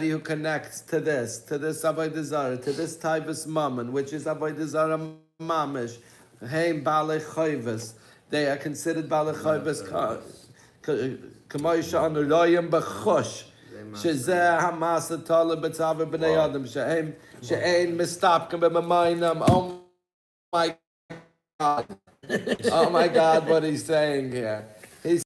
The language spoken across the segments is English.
who connects to this avodah zarah, to this taivas mammon, which is avodah zarah mamish, heim balei chayvus, they are considered balei chayvus k'moisha anuroyim b'chush, shezeh hamasa tala b'tzavar b'nei adam, she'ein mistapkem b'mamayinam. Oh my God. Oh my God, what he's saying here. He's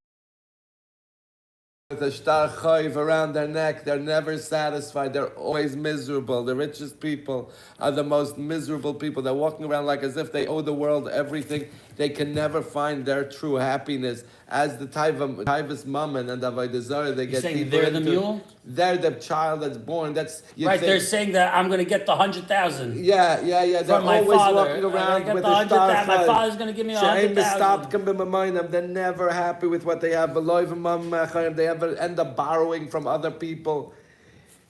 with a shtar chayv around their neck, they're never satisfied, they're always miserable. The richest people are the most miserable people. They're walking around like as if they owe the world everything. They can never find their true happiness. As the taivas mammon and avodah zarah, they get deeper they're into, the mule? They're the child that's born. That's right, they're saying that I'm going to get the 100,000. Yeah. They're always walking around with a shtar chayv. My father's going to give me 100,000. They're never happy with what they have. They ever end up borrowing from other people.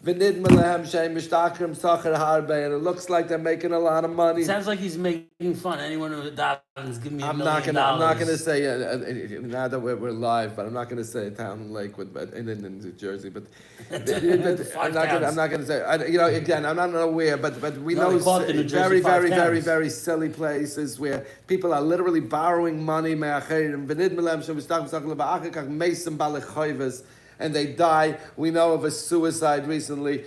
And it looks like they're making a lot of money. It sounds like he's making fun. Anyone who is giving me $1 million. I'm not going to say, now that we're live, but I'm not going to say a town in Lakewood, but in New Jersey, but I'm not going to say, again, I'm not aware, but we know very, very, very, very silly places where people are literally borrowing money, and they die. We know of a suicide recently,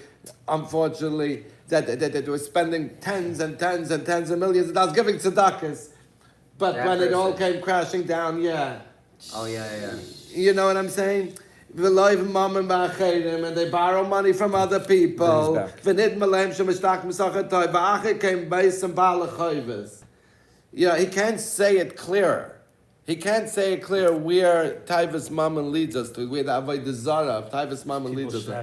unfortunately, that they were spending tens and tens and tens of millions of dollars giving tzedakahs. But that when person. It all came crashing down, Oh, yeah. You know what I'm saying? And they borrow money from other people. He can't say it clearer. He can't say it clear where Taivas Mammon leads us to, where the avodah zarah of Taivas Mammon leads us to.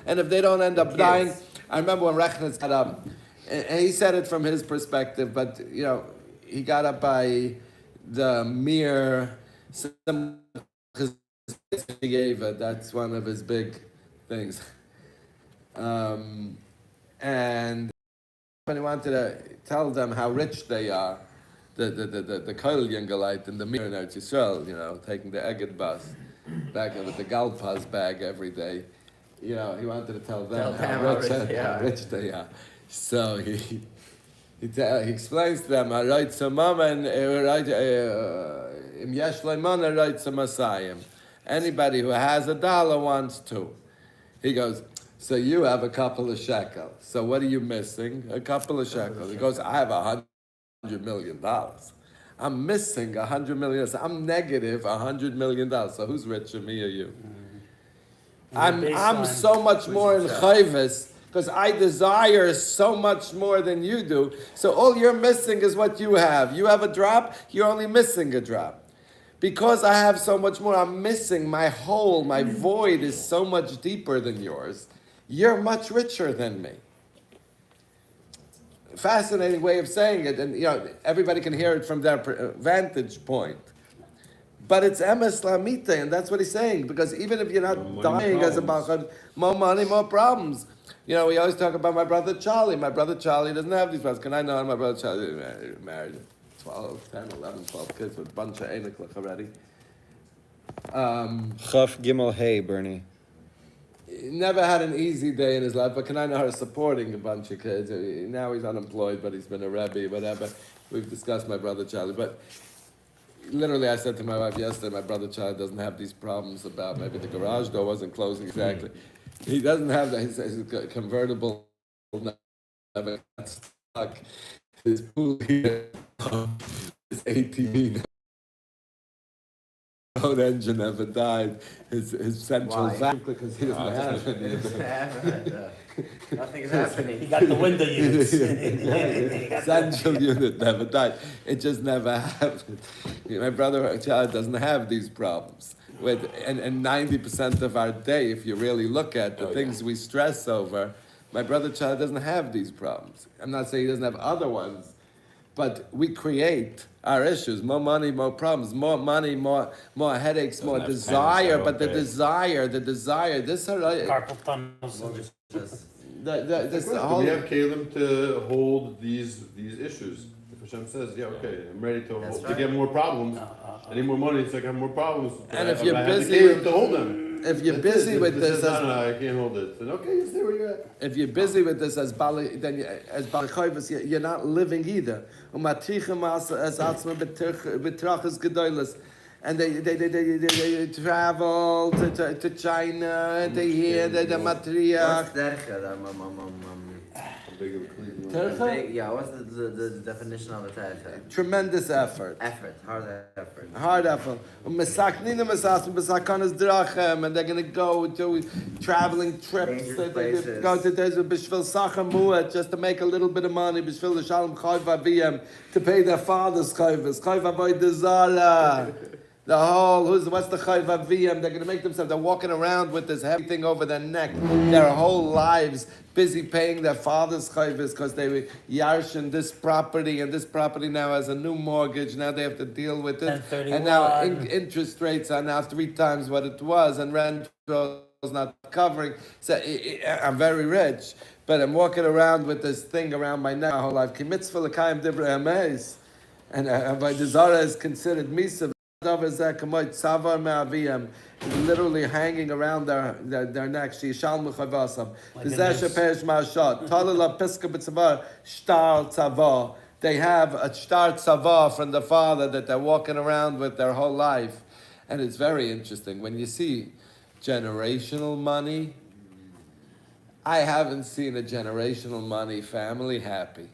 And if they don't end up dying, I remember when Rechnitz got up, and he said it from his perspective, but he got up by the mere that's one of his big things. And when he wanted to tell them how rich they are, the Koil Yungalite and the Mir in Eretz Yisrael, taking the Egged bus back with the Galpaz bag every day, he wanted to tell them how rich they are. So he explains to them, anybody who has $1 wants two. He goes, so you have a couple of shekels. So what are you missing? A couple of shekels. He goes, I have $100 million. I'm missing $100 million. So I'm negative $100 million. So who's richer, me or you? I'm so much more in chayvus because I desire so much more than you do. So all you're missing is what you have. You have a drop, you're only missing a drop. Because I have so much more, I'm missing my hole, my void is so much deeper than yours. You're much richer than me. Fascinating way of saying it, and everybody can hear it from their vantage point. But it's emes lamite, and that's what he's saying. Because even if you're not dying as a balchad, more money, more problems. We always talk about my brother Charlie. My brother Charlie doesn't have these problems. Can I know my brother Charlie married 12, 10, 11, 12 kids with a bunch of eniklach already. Chaf Gimel Hey, Bernie. Never had an easy day in his life, but can I know her supporting a bunch of kids? Now he's unemployed, but he's been a rebbe, whatever. We've discussed my brother Charlie, but literally I said to my wife yesterday, my brother Charlie doesn't have these problems about maybe the garage door wasn't closing exactly. He doesn't have that. His convertible never got stuck. His pool here, his ATV. Own engine never died. His central vacuum because he doesn't have any. Nothing's happening. He got the window units. Central unit never died. It just never happened. My brother Child doesn't have these problems. And 90% of our day, if you really look at the things we stress over, my brother Child doesn't have these problems. I'm not saying he doesn't have other ones, but we create our issues. More money, more problems. More money, more headaches, more desire. But the desire, this carpal tunnels. this whole. We have Caleb to hold these issues. If Hashem says, I'm ready to get more problems. I need more money, so I have more problems. And if you're I have busy, to hold them. if you're busy with this, no, I can't hold it. Then okay, you stay where you're at. if you're busy with this as Bali, then as Bali Chayvus, you're not living either. And they travel to China, and they hear the matriarch. What's dercha? Yeah, what's the definition of a dercha? Tremendous effort. Effort, hard effort. Hard effort. And they're going to go to traveling trips. They go to Bishvil Sachamua just to make a little bit of money. Bishvil the Shalom Chayv Aviyam to pay their father's chayvus. Chayv Avoy Dezala. The whole, what's the Chayv Aviyam? They're going to make themselves, they're walking around with this heavy thing over their neck. Their whole lives busy paying their father's chayvus because they were yarshin this property, and this property now has a new mortgage. Now they have to deal with it. And now interest rates are now 3 times what it was, and rent is not covering. So I'm very rich, but I'm walking around with this thing around my neck my whole life. Kimitzvah l'kayim divrei hameis. And Avodah Zarah is considered misa. Literally hanging around their neck. They have a shtar tzava from the father that they're walking around with their whole life. And it's very interesting. When you see generational money, I haven't seen a generational money family happy.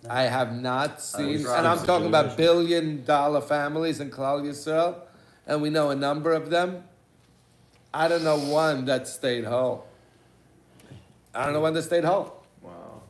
I have not seen, and I'm talking about $1 billion families in Klal Yisrael, and we know a number of them. I don't know one that stayed whole. I don't know one that stayed whole. Wow.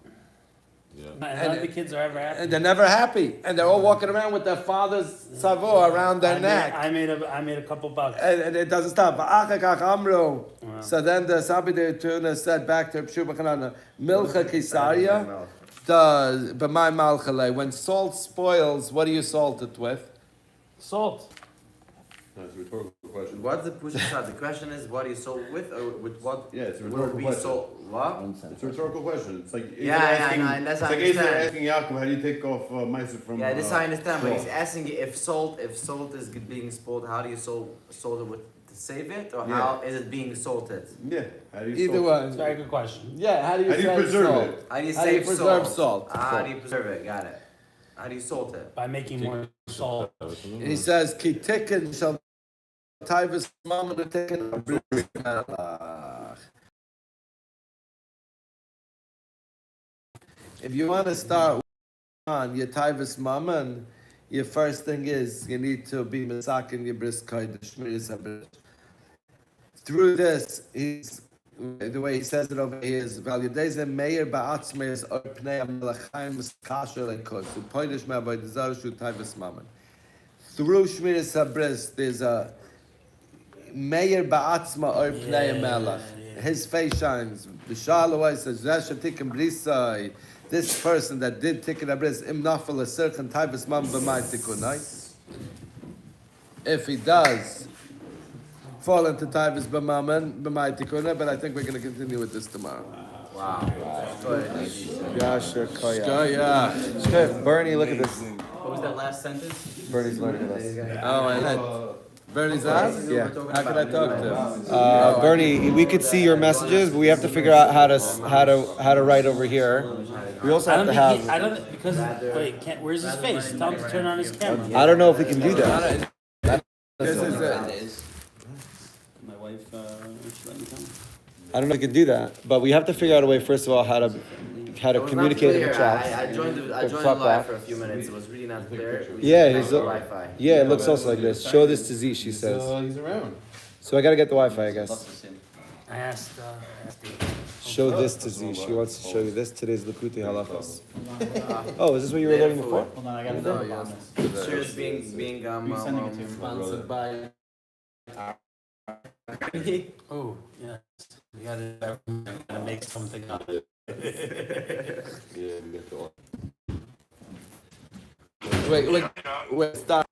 Yeah. None of the kids are ever happy. And they're never happy, and they're all walking around with their father's savo around their neck. I made a couple bucks. And it doesn't stop. Wow. So then the Sabbi de Tuna said back to Pshuba Chanana, Milcha Kisaria. When salt spoils, what do you salt it with? Salt. That's a rhetorical question. What's the push aside? The question is, what do you salt with, or with what? Yeah, it's a would rhetorical be question. salt? What? It's a rhetorical question. It's like I know, and that's it's I like Ezer understand. asking Yaakov, how do you take off Meiser from? Yeah, this I understand, but he's salt? asking if salt is being spoiled, how do you salt it with to save it, or Yeah. how is it being salted? Yeah, how do you Either salt? one. It's a very good question. Yeah, how do you preserve salt? it? How do you How do you save preserve salt? salt? How do you preserve it? Got it. How do you salt it? By making more salt. He says, Ki tikkun shall taivas mama to tikkun abris melach. If you want to start on your taivas mama, your first thing is you need to be mesakin your bris kodesh, shmiras habris. Through this, the way he says it over here is valideze meir ba'atzmeis or pnei amelachayim kasher lekos u'poidish me'avodah zarah shu taivas mammon. Through shmiras habris, there's a meir ba'atzma or pnei amelach. His face shines. B'shalawai says zashatik brisai. This person that did tikkun habris im nafal a certain taivas mammon b'may tikkunai. If he does fall into Taivas B'maman, B'may Tikuna, but I think we're going to continue with this tomorrow. Wow. Yasher Koya. Yeah. Bernie, look at this. What was that last sentence? Bernie's learning with us. Oh, and then Bernie's asked? Yeah. How could I talk to him? Bernie, we could see your messages, but we have to figure out how to write over here. We also have to have. I don't because wait, where's his face? Tell him to turn on his camera. I don't know if we can do that. This is it. My wife, she let me come. I don't know if we can do that, but we have to figure out a way. First of all, how to communicate in the chat. I joined the live for a few minutes. It was really not clear. Yeah, Wi-Fi. Yeah, it looks also like this. Show this to Z, she says. He's around. So I gotta get the Wi-Fi, I guess. I asked Show this to Z. She wants to show you this. Today's Likkutei Halachos. Oh, is this what you were learning before? Hold on, I gotta No, think yes. about this. Sure, it's being Who's sending it to? sponsored by. Oh, yes. We gotta make something up. Yeah, we got the Wait, start.